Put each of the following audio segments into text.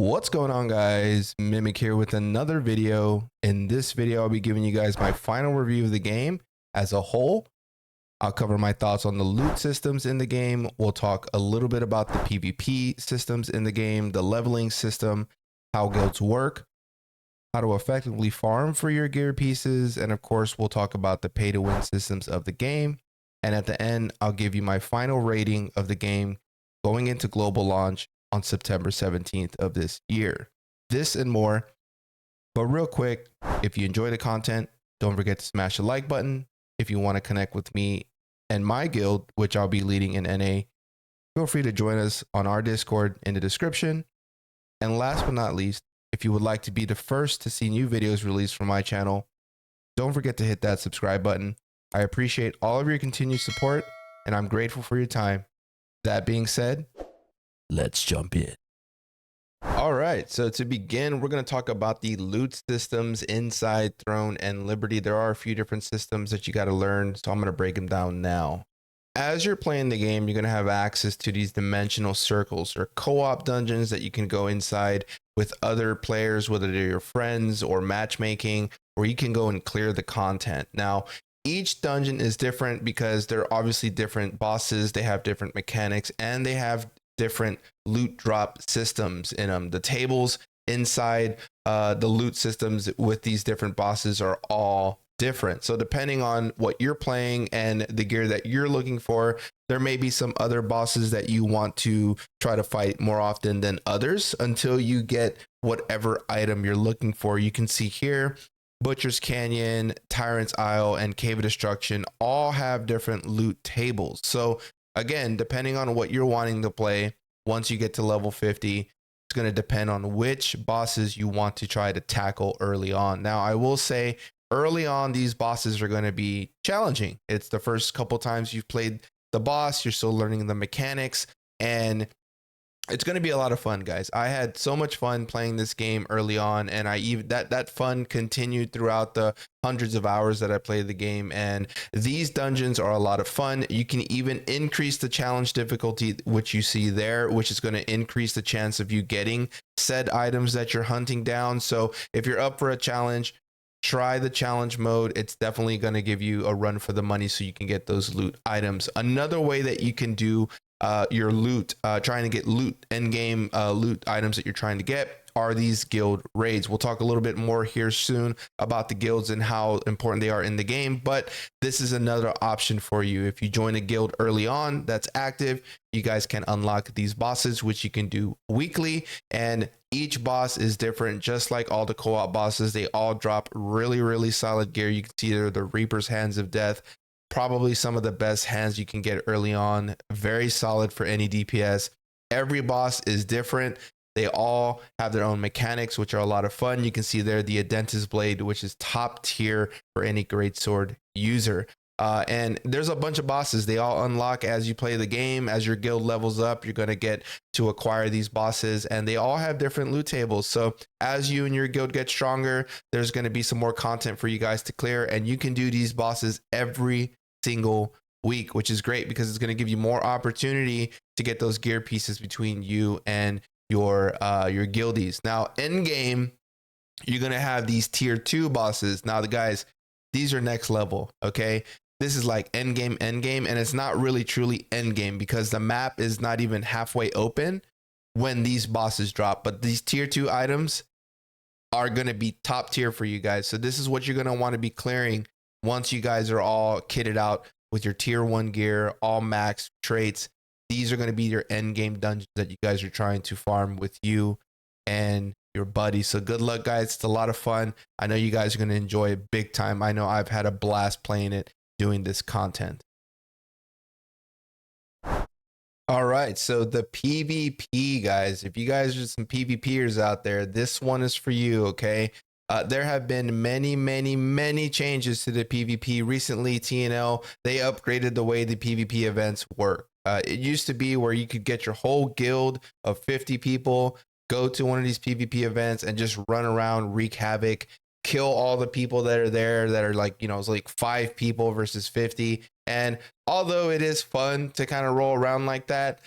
What's going on, guys? Mimic here with another video. In this video, I'll be giving you guys my final review of the game as a whole. I'll cover my thoughts on the loot systems in the game. We'll talk a little bit about the PvP systems in the game, the leveling system, how guilds work, how to effectively farm for your gear pieces, and of course, we'll talk about the pay-to-win systems of the game. And at the end, I'll give you my final rating of the game going into global launch on September 17th of this year. This and more. But real quick, if you enjoy the content, don't forget to smash the like button. If you want to connect with me and my guild, which I'll be leading in NA, feel free to join us on our Discord in the description. And last but not least, if you would like to be the first to see new videos released from my channel, don't forget to hit that subscribe button. I appreciate all of your continued support, and I'm grateful for your time. That being said, let's jump in. All right, so to begin, we're going to talk about the loot systems inside Throne and Liberty. There are a few different systems that you got to learn, so I'm going to break them down now. As you're playing the game, you're going to have access to these dimensional circles or co-op dungeons that you can go inside with other players, whether they're your friends or matchmaking, where you can go and clear the content. Now, each dungeon is different because they're obviously different bosses. They have different mechanics and they have different loot drop systems in them. The tables inside the loot systems with these different bosses are all different. So depending on what you're playing and the gear that you're looking for, there may be some other bosses that you want to try to fight more often than others until you get whatever item you're looking for. You can see here, Butcher's Canyon, Tyrant's Isle, and Cave of Destruction all have different loot tables. So again, depending on what you're wanting to play, once you get to level 50, it's going to depend on which bosses you want to try to tackle early on. Now, I will say early on, these bosses are going to be challenging. It's the first couple times you've played the boss, you're still learning the mechanics, and it's going to be a lot of fun, guys. I had so much fun playing this game early on, and that fun continued throughout the hundreds of hours that I played the game. And these dungeons are a lot of fun. You can even increase the challenge difficulty, which you see there, which is going to increase the chance of you getting said items that you're hunting down. So if you're up for a challenge, try the challenge mode. It's definitely going to give you a run for the money so you can get those loot items. Another way that you can do your loot, trying to get loot, end game loot items that you're trying to get, are these guild raids. We'll talk a little bit more here soon about the guilds and how important they are in the game, but this is another option for you. If you join a guild early on that's active, you guys can unlock these bosses, which you can do weekly, and each boss is different. Just like all the co-op bosses, they all drop really solid gear. You can see they're the Reaper's Hands of Death, probably some of the best hands you can get early on. Very solid for any DPS. Every boss is different. They all have their own mechanics, which are a lot of fun. You can see there the Adentis Blade, which is top tier for any greatsword user. And there's a bunch of bosses. They all unlock as you play the game. As your guild levels up, you're going to get to acquire these bosses, and they all have different loot tables. So as you and your guild get stronger, there's going to be some more content for you guys to clear, and you can do these bosses every single week, which is great because it's going to give you more opportunity to get those gear pieces between you and your guildies. Now, end game, you're going to have these tier 2 bosses. Now, the guys, these are next level, okay? This is like end game, and it's not really truly end game because the map is not even halfway open when these bosses drop. But these tier 2 items are going to be top tier for you guys. So this is what you're going to want to be clearing once you guys are all kitted out with your tier 1 gear, all max traits. These are going to be your end game dungeons that you guys are trying to farm with you and your buddies. So good luck, guys. It's a lot of fun. I know you guys are going to enjoy it big time. I know I've had a blast playing it, doing this content. All right, so the PvP, guys, if you guys are some PvPers out there, this one is for you, okay? There have been many changes to the PvP recently. TNL, they upgraded the way the PvP events work. It used to be where you could get your whole guild of 50 people, go to one of these PvP events and just run around, wreak havoc, kill all the people that are there that are like, you know, it's like 5 people versus 50. And although it is fun to kind of roll around like that,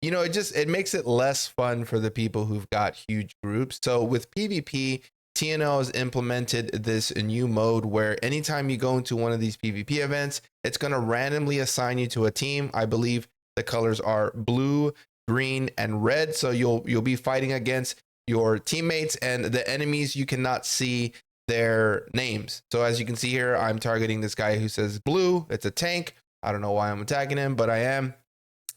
You know, it makes it less fun for the people who've got huge groups. So with PvP, TNL has implemented this new mode where anytime you go into one of these PvP events, it's going to randomly assign you to a team. I believe the colors are blue, green, and red. So you'll be fighting against your teammates, and the enemies, you cannot see their names. So as you can see here, I'm targeting this guy who says blue. It's a tank. I don't know why I'm attacking him, but I am.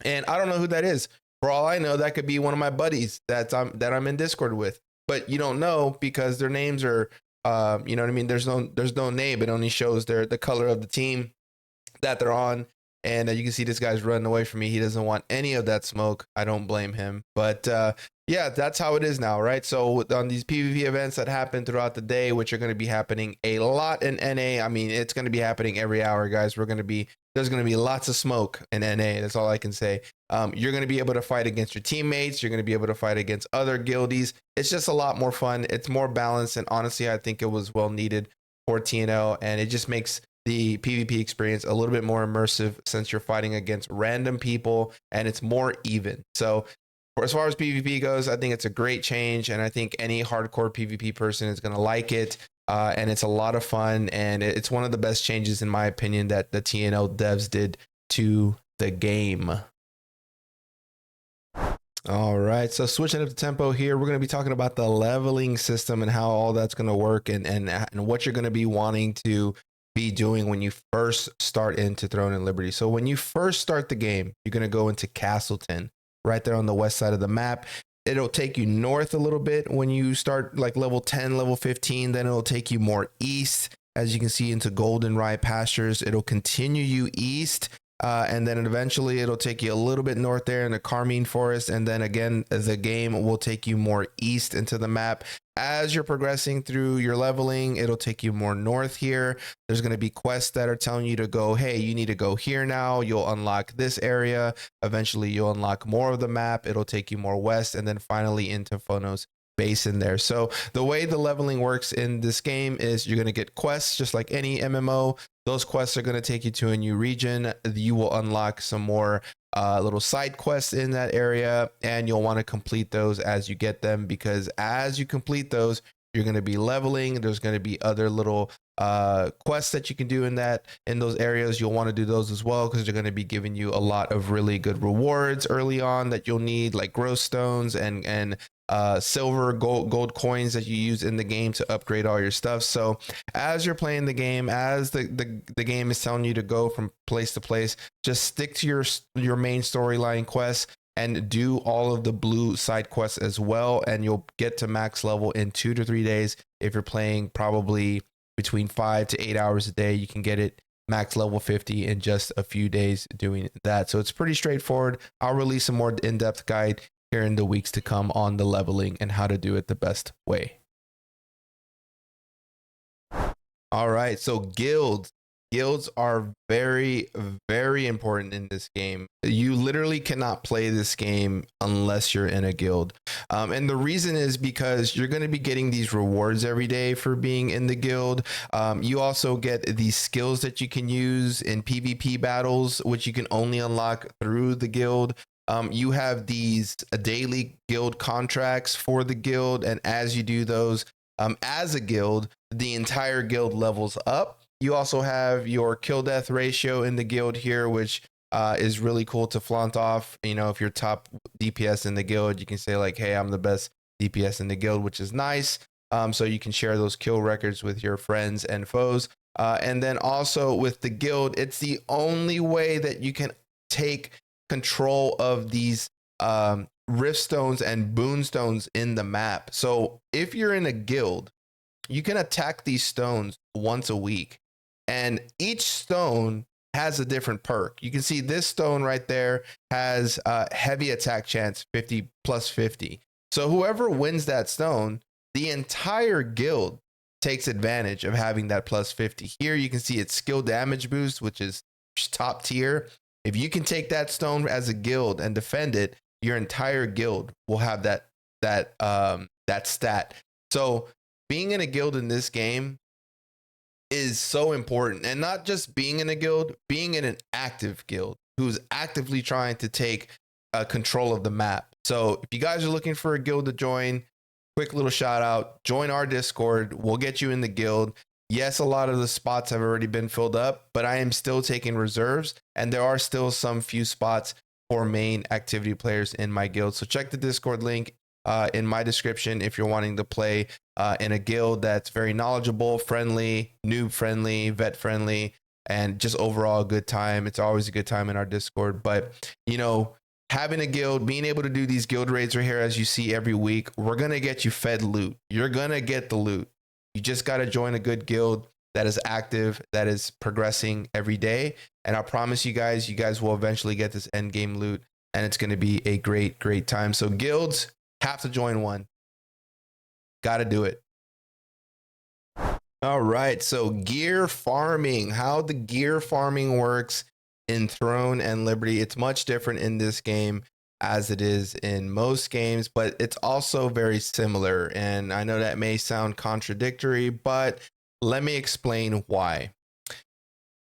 And I don't know who that is. For all I know, that could be one of my buddies that I'm in Discord with. But you don't know because their names are, you know what I mean? There's no name. It only shows the color of the team that they're on. And you can see this guy's running away from me. He doesn't want any of that smoke. I don't blame him. But yeah, that's how it is now, right? So on these PvP events that happen throughout the day, which are going to be happening a lot in NA. I mean, it's going to be happening every hour, guys. There's going to be lots of smoke in NA. That's all I can say. You're going to be able to fight against your teammates. You're going to be able to fight against other guildies. It's just a lot more fun. It's more balanced. And honestly, I think it was well needed for TNL. And it just makes the PvP experience a little bit more immersive since you're fighting against random people and it's more even. So as far as PvP goes, I think it's a great change. And I think any hardcore PvP person is going to like it. And it's a lot of fun. And it's one of the best changes, in my opinion, that the TNL devs did to the game. All right, so switching up the tempo here, we're going to be talking about the leveling system and how all that's going to work and what you're going to be wanting to be doing when you first start into Throne and Liberty. So when you first start the game, you're going to go into Castleton, right there on the west side of the map. It'll take you north a little bit when you start like level 10, level 15. Then it'll take you more east, as you can see, into Goldenrye pastures. It'll continue you east. And then eventually it'll take you a little bit north there in the Carmine Forest. And then again, the game will take you more east into the map. As you're progressing through your leveling, it'll take you more north here. There's going to be quests that are telling you to go, hey, you need to go here now. You'll unlock this area. Eventually, you'll unlock more of the map. It'll take you more west and then finally into Phonos Basin there. So the way the leveling works in this game is you're going to get quests just like any MMO. Those quests are going to take you to a new region. You will unlock some more little side quests in that area, and you'll want to complete those as you get them, because as you complete those, you're going to be leveling. There's going to be other little quests that you can do in those areas. You'll want to do those as well, because they're going to be giving you a lot of really good rewards early on that you'll need, like growth stones and silver, gold coins that you use in the game to upgrade all your stuff. So as you're playing the game, as the game is telling you to go from place to place, just stick to your main storyline quests and do all of the blue side quests as well, and you'll get to max level in 2 to 3 days. If you're playing probably between 5 to 8 hours a day, you can get it max level 50 in just a few days doing that. So it's pretty straightforward. I'll release a more in-depth guide here in the weeks to come on the leveling and how to do it the best way. All right, so guilds are very, very important in this game. You literally cannot play this game unless you're in a guild. And the reason is because you're going to be getting these rewards every day for being in the guild. You also get these skills that you can use in PvP battles, which you can only unlock through the guild. You have these daily guild contracts for the guild, and as you do those as a guild, the entire guild levels up. You also have your kill death ratio in the guild here, which is really cool to flaunt off. You know, if you're top DPS in the guild, you can say like, hey, I'm the best DPS in the guild, which is nice. So you can share those kill records with your friends and foes. And then also with the guild, it's the only way that you can take control of these rift stones and boon stones in the map. So if you're in a guild, you can attack these stones once a week, and each stone has a different perk. You can see this stone right there has a heavy attack chance, 50 plus 50. So whoever wins that stone, the entire guild takes advantage of having that plus 50. Here you can see its skill damage boost, which is top tier. If you can take that stone as a guild and defend it, your entire guild will have that stat. So being in a guild in this game is so important, and not just being in a guild, being in an active guild who's actively trying to take control of the map. So if you guys are looking for a guild to join, quick little shout out, join our Discord. We'll get you in the guild. Yes, a lot of the spots have already been filled up, but I am still taking reserves, and there are still some few spots for main activity players in my guild. So check the Discord link in my description if you're wanting to play in a guild that's very knowledgeable, friendly, noob friendly, vet friendly, and just overall a good time. It's always a good time in our Discord. But, you know, having a guild, being able to do these guild raids right here, as you see every week, we're going to get you fed loot. You're going to get the loot. You just got to join a good guild that is active, that is progressing every day. And I promise you guys will eventually get this end game loot, and it's going to be a great, great time. So guilds, have to join one. Got to do it. All right. So gear farming, how the gear farming works in Throne and Liberty. It's much different in this game as it is in most games, but it's also very similar. And I know that may sound contradictory, but let me explain why.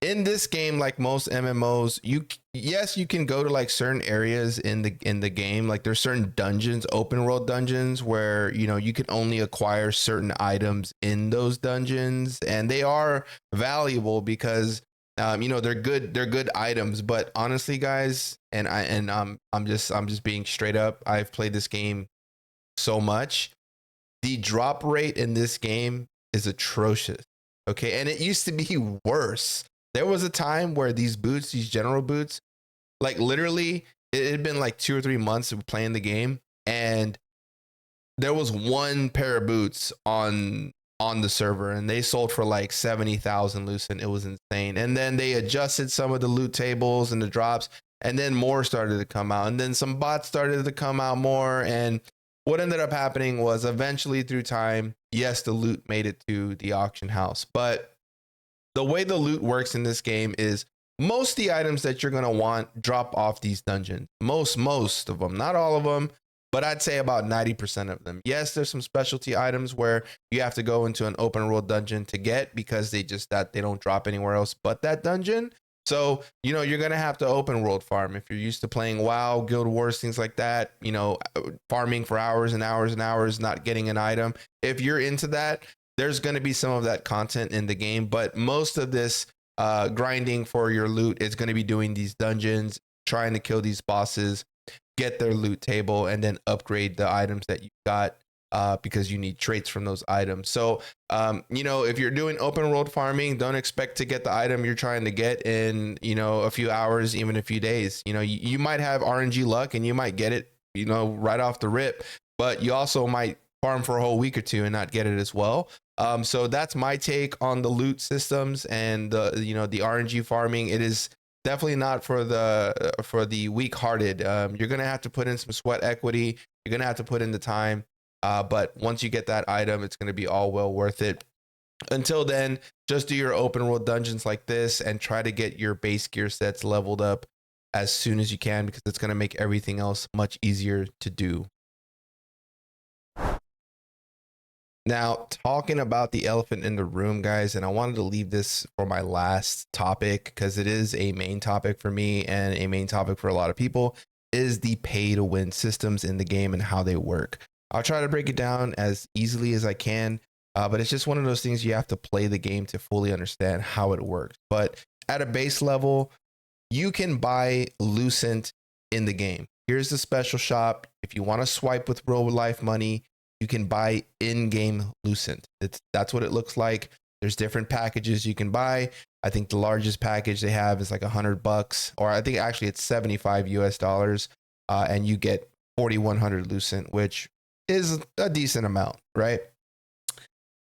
In this game, like most MMOs, you can go to like certain areas in the game. Like there's certain dungeons, open world dungeons, where you can only acquire certain items in those dungeons, and they are valuable because they're good items. But honestly, guys, I'm just being straight up. I've played this game so much. The drop rate in this game is atrocious. Okay, and it used to be worse. There was a time where these general boots, like literally, it had been like 2 or 3 months of playing the game, and there was one pair of boots on the server, and they sold for like 70,000 Lucent. It was insane. And then they adjusted some of the loot tables and the drops, and then more started to come out, and then some bots started to come out more. And what ended up happening was eventually through time, yes, the loot made it to the auction house, but the way the loot works in this game is most of the items that you're going to want drop off these dungeons. Most of them, not all of them, but I'd say about 90% of them. Yes, there's some specialty items where you have to go into an open world dungeon to get, because they don't drop anywhere else but that dungeon. So, you're going to have to open world farm. If you're used to playing WoW, Guild Wars, things like that, farming for hours and hours and hours, not getting an item. If you're into that, there's going to be some of that content in the game, but most of this grinding for your loot is going to be doing these dungeons, trying to kill these bosses, get their loot table, and then upgrade the items that you got because you need traits from those items. So, if you're doing open world farming, don't expect to get the item you're trying to get in, a few hours, even a few days. You might have RNG luck and you might get it, right off the rip, but you also might farm for a whole week or two and not get it as well. So that's my take on the loot systems and the RNG farming. It is definitely not for the weak-hearted. You're gonna have to put in some sweat equity. You're gonna have to put in the time. But once you get that item, it's gonna be all well worth it. Until then, just do your open world dungeons like this and try to get your base gear sets leveled up as soon as you can, because it's gonna make everything else much easier to do. Now, talking about the elephant in the room, guys, and I wanted to leave this for my last topic because it is a main topic for me and a main topic for a lot of people, is the pay to win systems in the game and how they work. I'll try to break it down as easily as I can, but it's just one of those things you have to play the game to fully understand how it works. But at a base level, you can buy Lucent in the game. Here's the special shop. If you want to swipe with real life money, you can buy in-game Lucent. That's what it looks like. There's different packages you can buy. I think the largest package they have is like $100, or I think actually it's $75 US, and you get 4,100 Lucent, which is a decent amount, right?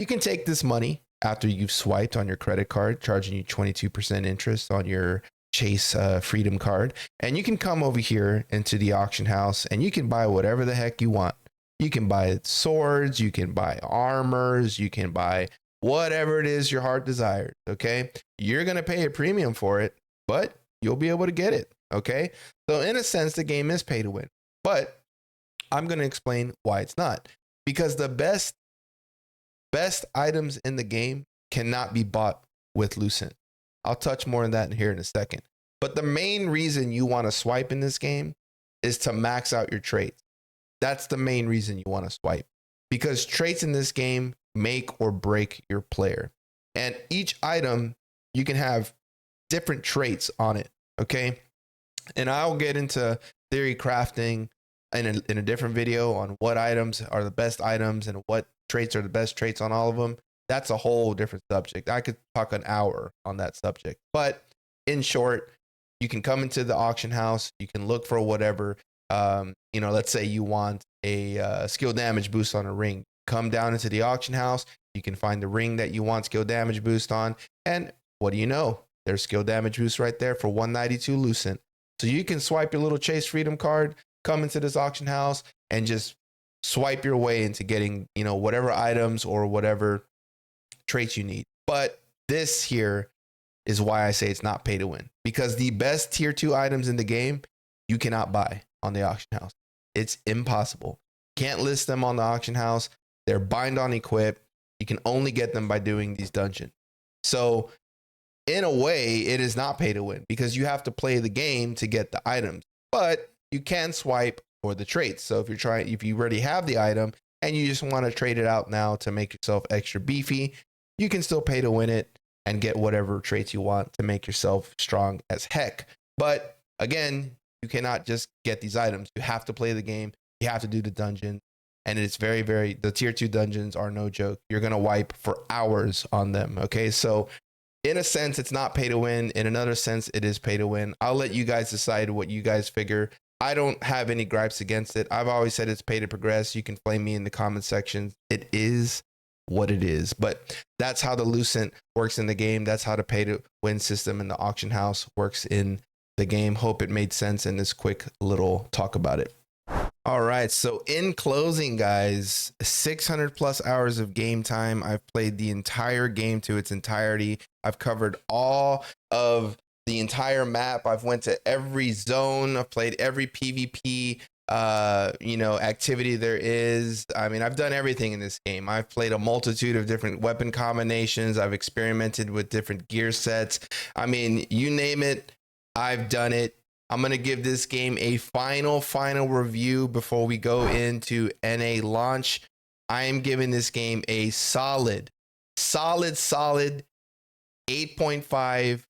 You can take this money after you've swiped on your credit card, charging you 22% interest on your Chase Freedom card, and you can come over here into the auction house and you can buy whatever the heck you want. You can buy swords, you can buy armors, you can buy whatever it is your heart desires, okay? You're going to pay a premium for it, but you'll be able to get it, okay? So in a sense, the game is pay to win, but I'm going to explain why it's not. Because the best items in the game cannot be bought with Lucent. I'll touch more on that here in a second. But the main reason you want to swipe in this game is to max out your traits. That's the main reason you want to swipe, because traits in this game make or break your player. And each item, you can have different traits on it. Okay. And I'll get into theory crafting in a different video on what items are the best items and what traits are the best traits on all of them. That's a whole different subject. I could talk an hour on that subject. But in short, you can come into the auction house. You can look for whatever. Let's say you want a skill damage boost on a ring. Come down into the auction house. You can find the ring that you want skill damage boost on. And what do you know? There's skill damage boost right there for 192 Lucent. So you can swipe your little Chase Freedom card, come into this auction house, and just swipe your way into getting, whatever items or whatever traits you need. But this here is why I say it's not pay to win, because the best tier 2 items in the game, you cannot buy on the auction house. It's impossible. Can't list them on the auction house. They're bind on equip. You can only get them by doing these dungeons. So in a way, it is not pay to win, because you have to play the game to get the items, but you can swipe for the traits. So if you already have the item and you just want to trade it out now to make yourself extra beefy, you can still pay to win it and get whatever traits you want to make yourself strong as heck. But again, you cannot just get these items. You have to play the game. You have to do the dungeon. And it's very, the tier 2 dungeons are no joke. You're going to wipe for hours on them. Okay. So in a sense, it's not pay to win. In another sense, it is pay to win. I'll let you guys decide what you guys figure. I don't have any gripes against it. I've always said it's pay to progress. You can flame me in the comment section. It is what it is. But that's how the Lucent works in the game. That's how the pay to win system in the auction house works in the game. Hope it made sense in this quick little talk about it. All right. So in closing, guys, 600 plus hours of game time. I've played the entire game to its entirety. I've covered all of the entire map. I've went to every zone. I've played every PvP, activity there is. I mean, I've done everything in this game. I've played a multitude of different weapon combinations. I've experimented with different gear sets. I mean, you name it, I've done it. I'm going to give this game a final review before we go into NA launch. I am giving this game a solid 8.5.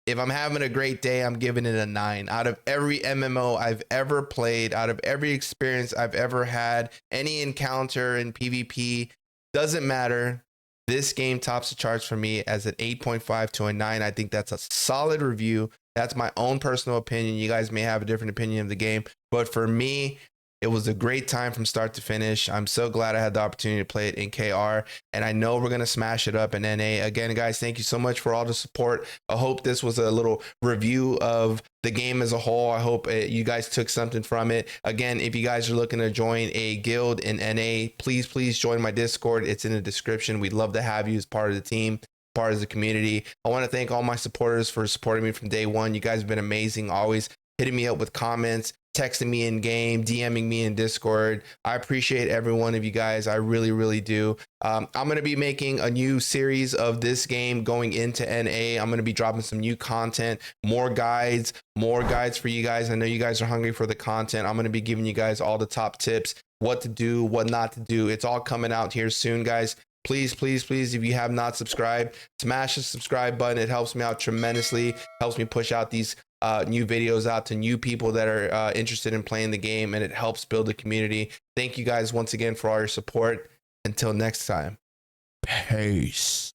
If I'm having a great day, I'm giving it a 9. Out of every MMO I've ever played, out of every experience I've ever had, any encounter in PvP, doesn't matter. This game tops the charts for me as an 8.5 to a 9. I think that's a solid review. That's my own personal opinion. You guys may have a different opinion of the game, but for me, it was a great time from start to finish. I'm so glad I had the opportunity to play it in KR, and I know we're going to smash it up in NA. Again, guys, thank you so much for all the support. I hope this was a little review of the game as a whole. I hope you guys took something from it. Again, if you guys are looking to join a guild in NA, please join my Discord. It's in the description. We'd love to have you as part of the team, part of the community. I want to thank all my supporters for supporting me from day one. You guys have been amazing, always hitting me up with comments, texting me in game, DMing me in Discord. I appreciate every one of you guys. I really do. I'm going to be making a new series of this game going into NA. I'm going to be dropping some new content, more guides for you guys. I know you guys are hungry for the content. I'm going to be giving you guys all the top tips, what to do, what not to do. It's all coming out here soon, guys. Please, if you have not subscribed, smash the subscribe button. It helps me out tremendously, helps me push out these new videos out to new people that are interested in playing the game, and it helps build a community. Thank you guys once again for all your support. Until next time, peace.